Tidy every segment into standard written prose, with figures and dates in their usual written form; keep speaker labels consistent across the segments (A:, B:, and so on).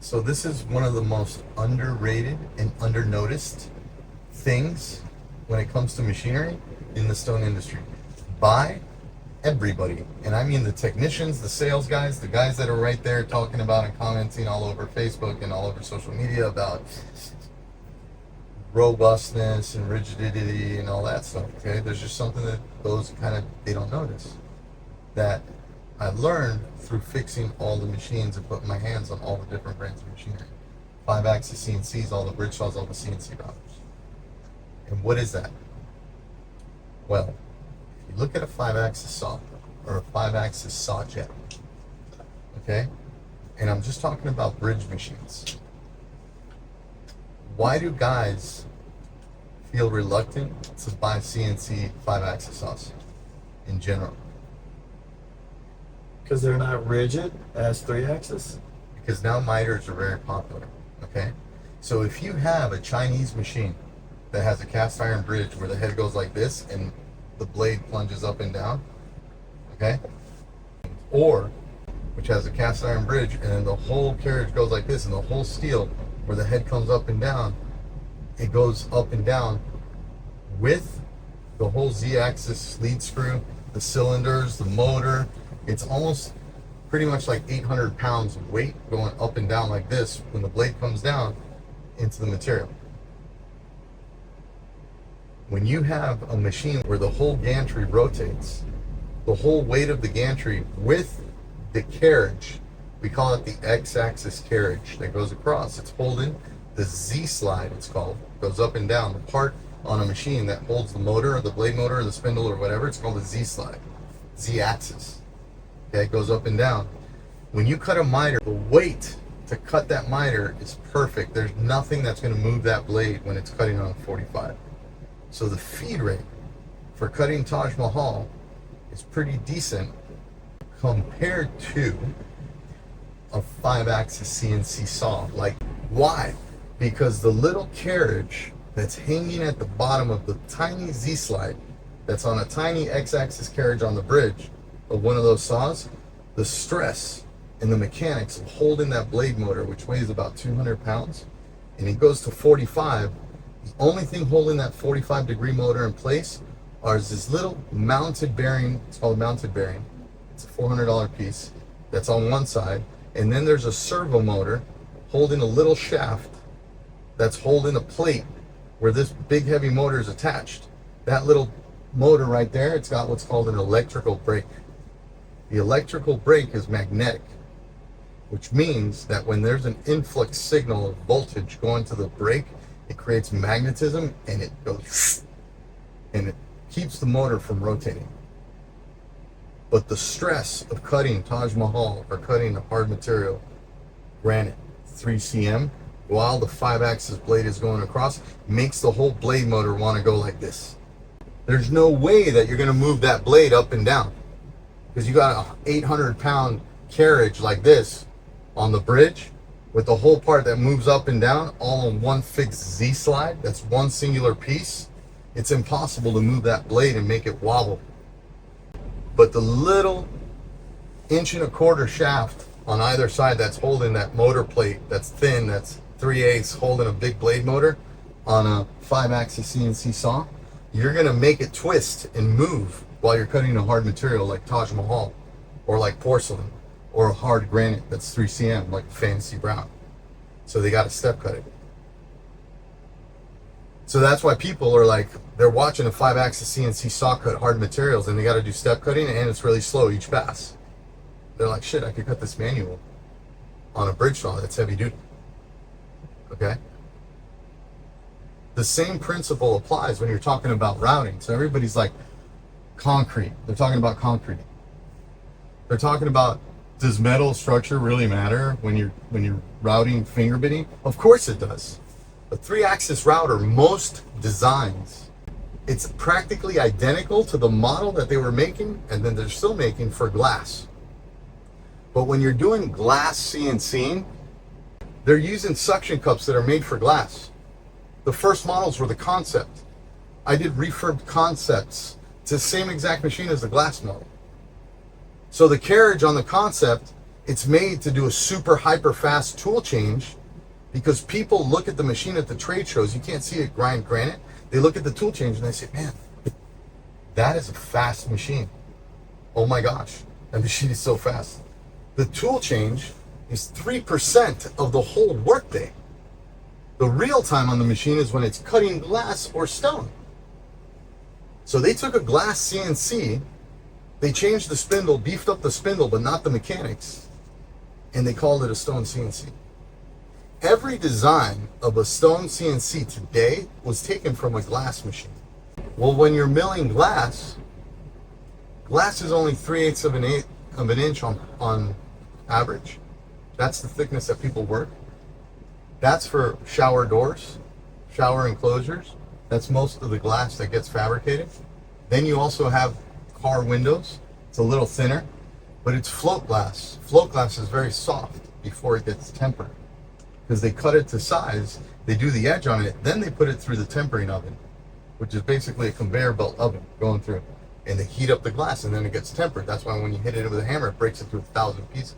A: So this is one of the most underrated and undernoticed things when it comes to machinery in the stone industry by everybody. And I mean the technicians, the sales guys, the guys that are right there talking about and commenting all over Facebook and all over social media about robustness and rigidity and all that stuff. Okay, there's just something that those kind of, they don't notice, that I learned through fixing all the machines and putting my hands on all the different brands of machinery. 5-axis CNCs, all the bridge saws, all the CNC routers. And what is that? Well, if you look at a 5-axis saw or a 5-axis saw jet, okay, and I'm just talking about bridge machines, why do guys feel reluctant to buy CNC 5-axis saws in general?
B: Because they're not rigid as 3-axis.
A: Because now miters are very popular, okay? So if you have a Chinese machine that has a cast iron bridge where the head goes like this and the blade plunges up and down, okay? Or, which has a cast iron bridge and then the whole carriage goes like this and the whole steel where the head comes up and down, it goes up and down with the whole Z-axis lead screw, the cylinders, the motor. It's almost pretty much like 800 pounds of weight going up and down like this when the blade comes down into the material. When you have a machine where the whole gantry rotates, the whole weight of the gantry with the carriage, we call it the X-axis carriage that goes across. It's holding the Z-slide, it's called, goes up and down. The part on a machine that holds the motor or the blade motor or the spindle or whatever, it's called the Z-slide, Z-axis. Okay, it goes up and down. When you cut a miter, the weight to cut that miter is perfect. There's nothing that's going to move that blade when it's cutting on a 45. So the feed rate for cutting Taj Mahal is pretty decent compared to a 5-axis CNC saw. Like, why? Because the little carriage that's hanging at the bottom of the tiny Z-slide that's on a tiny X-axis carriage on the bridge of one of those saws, the stress and the mechanics of holding that blade motor, which weighs about 200 pounds, and it goes to 45, the only thing holding that 45-degree motor in place is this little mounted bearing. It's called a mounted bearing. It's a $400 piece that's on one side, and then there's a servo motor holding a little shaft that's holding a plate where this big heavy motor is attached. That little motor right there, it's got what's called an electrical brake. The electrical brake is magnetic, which means that when there's an influx signal of voltage going to the brake, it creates magnetism and it goes and it keeps the motor from rotating. But the stress of cutting Taj Mahal or cutting a hard material, granite, 3cm, while the 5-axis blade is going across, makes the whole blade motor want to go like this. There's no way that you're going to move that blade up and down, because you got an 800-pound carriage like this on the bridge with the whole part that moves up and down all on one fixed Z-slide. That's one singular piece. It's impossible to move that blade and make it wobble. But the little 1.25-inch shaft on either side that's holding that motor plate that's thin, that's 3/8 holding a big blade motor on a 5-axis CNC saw, you're going to make it twist and move while you're cutting a hard material like Taj Mahal or like porcelain or a hard granite that's 3cm like fancy brown. So they got to step cut it. So that's why people are like, they're watching a 5-axis CNC saw cut hard materials and they got to do step cutting and it's really slow each pass. They're like, shit, I could cut this manual on a bridge saw that's heavy duty. Okay? The same principle applies when you're talking about routing. So everybody's like, concrete. They're talking about concrete. They're talking about, does metal structure really matter when you're routing finger bitting? Of course it does. A 3-axis router, most designs, it's practically identical to the model that they were making and then they're still making for glass. But when you're doing glass CNCing, they're using suction cups that are made for glass. The first models were the concept. I did refurbed concepts. It's the same exact machine as the glass model. So the carriage on the concept It's made to do a super hyper fast tool change, because people look at the machine at the trade shows. You can't see it grind granite. They look at the tool change and they say, man, that is a fast machine. Oh my gosh, that machine is so fast. The tool change is 3% of the whole workday. The real time on the machine is when it's cutting glass or stone. So they took a glass CNC, they changed the spindle, beefed up the spindle, but not the mechanics, and they called it a stone CNC. Every design of a stone CNC today was taken from a glass machine. Well, when you're milling glass is only 3/8 of an inch on average. That's the thickness that people work. That's for shower doors, shower enclosures. That's most of the glass that gets fabricated. Then you also have car windows. It's a little thinner, but it's float glass. Float glass is very soft before it gets tempered, because they cut it to size, they do the edge on it, then they put it through the tempering oven, which is basically a conveyor belt oven going through, and they heat up the glass and then it gets tempered. That's why when you hit it with a hammer, it breaks it to 1,000 pieces,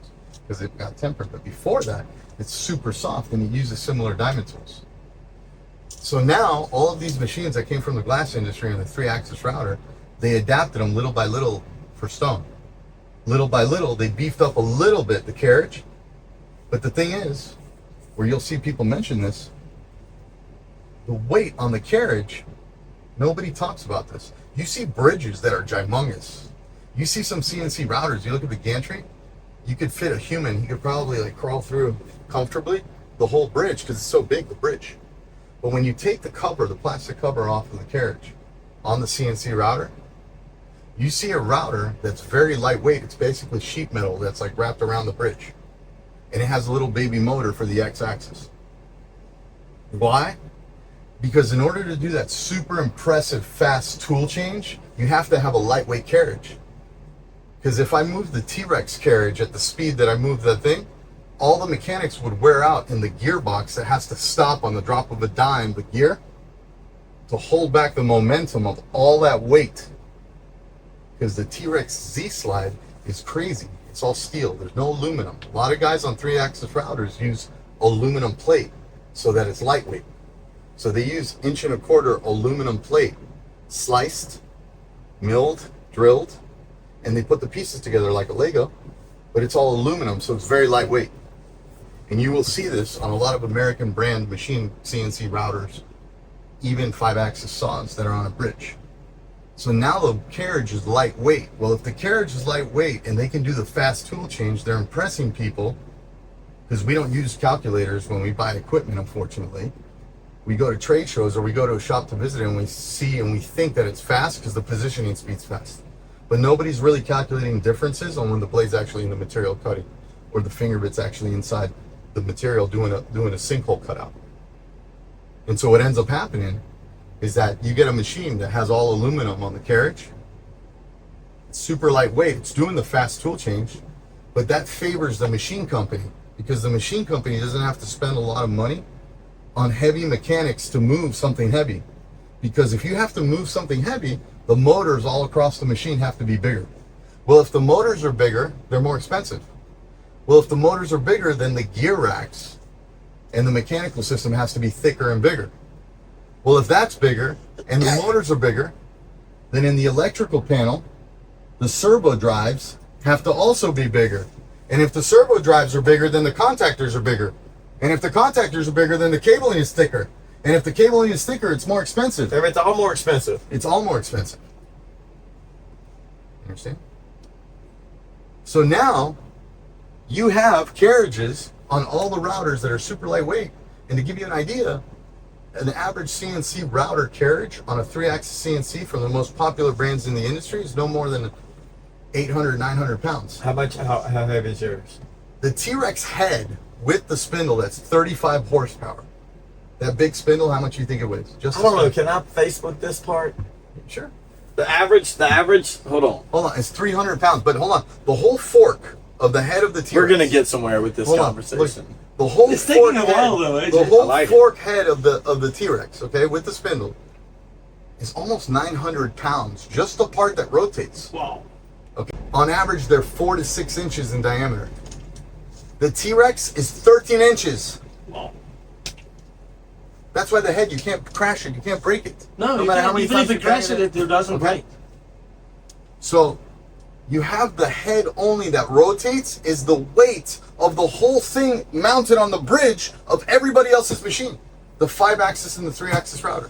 A: because it got tempered. But before that, it's super soft, and it uses similar diamond tools. So now all of these machines that came from the glass industry and the 3-axis router, they adapted them little by little for stone. Little by little, they beefed up a little bit the carriage. But the thing is, where you'll see people mention this, the weight on the carriage, nobody talks about this. You see bridges that are gymongous. You see some CNC routers, you look at the gantry, you could fit a human, he could probably like crawl through comfortably the whole bridge, because it's so big, the bridge. But when you take the cover, the plastic cover off of the carriage on the CNC router, you see a router that's very lightweight. It's basically sheet metal that's like wrapped around the bridge. And it has a little baby motor for the X-axis. Why? Because in order to do that super impressive fast tool change, you have to have a lightweight carriage. Because if I move the T-Rex carriage at the speed that I move that thing, all the mechanics would wear out in the gearbox that has to stop on the drop of a dime, the gear, to hold back the momentum of all that weight. Because the T-Rex Z-slide is crazy. It's all steel. There's no aluminum. A lot of guys on 3-axis routers use aluminum plate so that it's lightweight. So they use 1.25" aluminum plate, sliced, milled, drilled, and they put the pieces together like a Lego, but it's all aluminum, so it's very lightweight. And you will see this on a lot of American brand machine CNC routers, even 5-axis saws that are on a bridge. So now the carriage is lightweight. Well, if the carriage is lightweight and they can do the fast tool change, they're impressing people, because we don't use calculators when we buy equipment, unfortunately. We go to trade shows or we go to a shop to visit and we see and we think that it's fast because the positioning speed's fast. But nobody's really calculating differences on when the blade's actually in the material cutting, or the finger bit's actually inside the material doing a sinkhole cutout. And so what ends up happening is that you get a machine that has all aluminum on the carriage. It's super lightweight. It's doing the fast tool change, but that favors the machine company, because the machine company doesn't have to spend a lot of money on heavy mechanics to move something heavy. Because if you have to move something heavy, the motors all across the machine have to be bigger. Well, if the motors are bigger, they're more expensive. Well, if the motors are bigger, then the gear racks and the mechanical system has to be thicker and bigger. Well, if that's bigger and the motors are bigger, then in the electrical panel, the servo drives have to also be bigger. And if the servo drives are bigger, then the contactors are bigger. And if the contactors are bigger, then the cabling is thicker. And if the cabling is thicker, it's more expensive.
B: It's all more expensive.
A: It's all more expensive. You understand? So now you have carriages on all the routers that are super lightweight. And to give you an idea, an average CNC router carriage on a 3-axis CNC from the most popular brands in the industry is no more than 800, 900 pounds.
B: How heavy is yours?
A: The T-Rex head with the spindle, that's 35 horsepower. That big spindle, how much do you think it weighs?
B: I don't know. Can I Facebook this part?
A: Sure.
B: The average, hold on.
A: Hold on, it's 300 pounds, but hold on. The whole fork of the head of the T-Rex.
B: We're going to get somewhere with this conversation.
A: Look, the whole
B: it's
A: fork
B: taking a
A: head,
B: while though, AJ.
A: the whole
B: like
A: fork head of the T-Rex, okay, with the spindle, is almost 900 pounds. Just the part that rotates.
B: Wow.
A: Okay. On average, they're 4 to 6 inches in diameter. The T-Rex is 13 inches.
C: Wow.
A: That's why the head, you can't crash it, you can't break it.
C: No, you
A: matter
C: can't.
A: how many
C: Even
A: times
C: if
A: you
C: you crash
A: bang
C: it, it doesn't
A: Okay.
C: break.
A: So you have the head only that rotates is the weight of the whole thing mounted on the bridge of everybody else's machine. The 5-axis and the 3-axis router.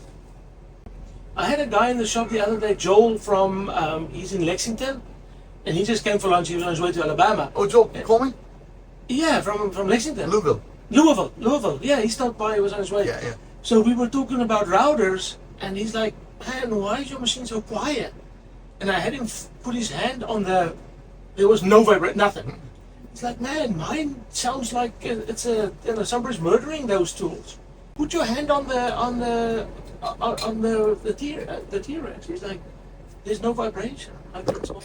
C: I had a guy in the shop the other day, Joel from, he's in Lexington, and he just came for lunch. He was on his way to Alabama.
A: Oh, Joel, you call me?
C: Yeah, from Lexington.
A: Louisville.
C: Yeah, he stopped by. He was on his way.
A: Yeah.
C: So we were talking about routers, and he's like, "Man, why is your machine so quiet?" And I had him put his hand on the. There was no vibration, nothing. It's like, man, mine sounds like it's a somebody's murdering those tools. Put your hand on the T-Rex. He's like, there's no vibration. Like, it's all-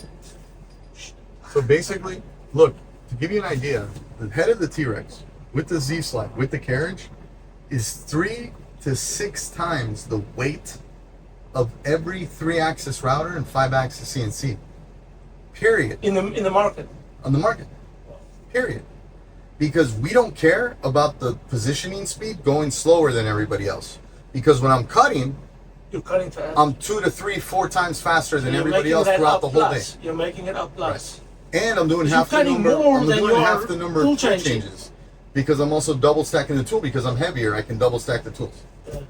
A: So basically, look, to give you an idea, the head of the T-Rex with the Z-slide, with the carriage, is 3 to 6 times the weight of every 3-axis router and 5-axis CNC. Period.
C: in the market.
A: On the market. Period. Because we don't care about the positioning speed going slower than everybody else. Because when I'm cutting,
C: You're cutting fast.
A: I'm 2 to 3, 4 times faster than
C: You're
A: everybody
C: making
A: else
C: that
A: throughout
C: up
A: the whole
C: plus.
A: day.
C: You're making it up plus.
A: And I'm doing
C: You're
A: half the
C: cutting
A: number.
C: more
A: I'm
C: than
A: doing
C: your
A: half the number
C: tool
A: of tool
C: changing.
A: changes because I'm also double stacking the tool. Because I'm heavier, I can double stack the tools.
C: Yeah.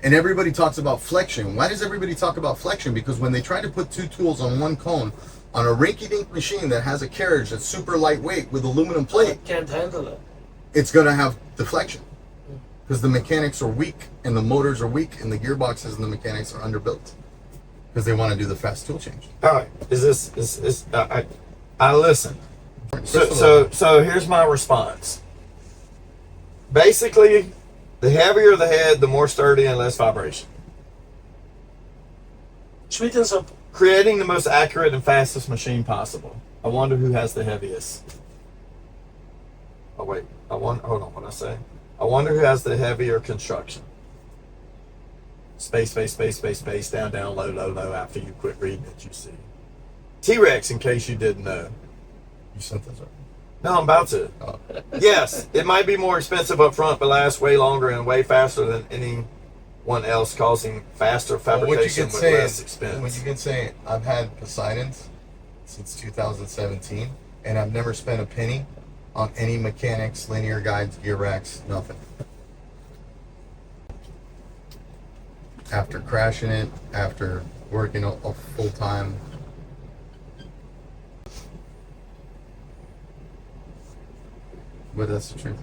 A: And everybody talks about flexion. Why does everybody talk about flexion? Because when they try to put 2 tools on one cone on a rinky-dink machine that has a carriage that's super lightweight with aluminum plate,
C: I can't handle it.
A: it's going to have deflection because the mechanics are weak and the motors are weak and the gearboxes and the mechanics are underbuilt because they want to do the fast tool change.
B: All right. I listen. So here's my response. Basically, the heavier the head, the more sturdy and less vibration.
C: Sweet and simple.
B: Creating the most accurate and fastest machine possible. I wonder who has the heaviest. Oh wait, hold on, what did I say? I wonder who has the heavier construction. Space, down, low, after you quit reading it, you see. T-Rex, in case you didn't know.
A: You sent this up.
B: No, I'm about to.
A: Oh.
B: Yes, it might be more expensive up front, but lasts way longer and way faster than anyone else, causing faster fabrication with less expense.
A: What you can say, I've had Poseidons since 2017, and I've never spent a penny on any mechanics, linear guides, gear racks, nothing. After crashing it, after working a full time. But that's the truth.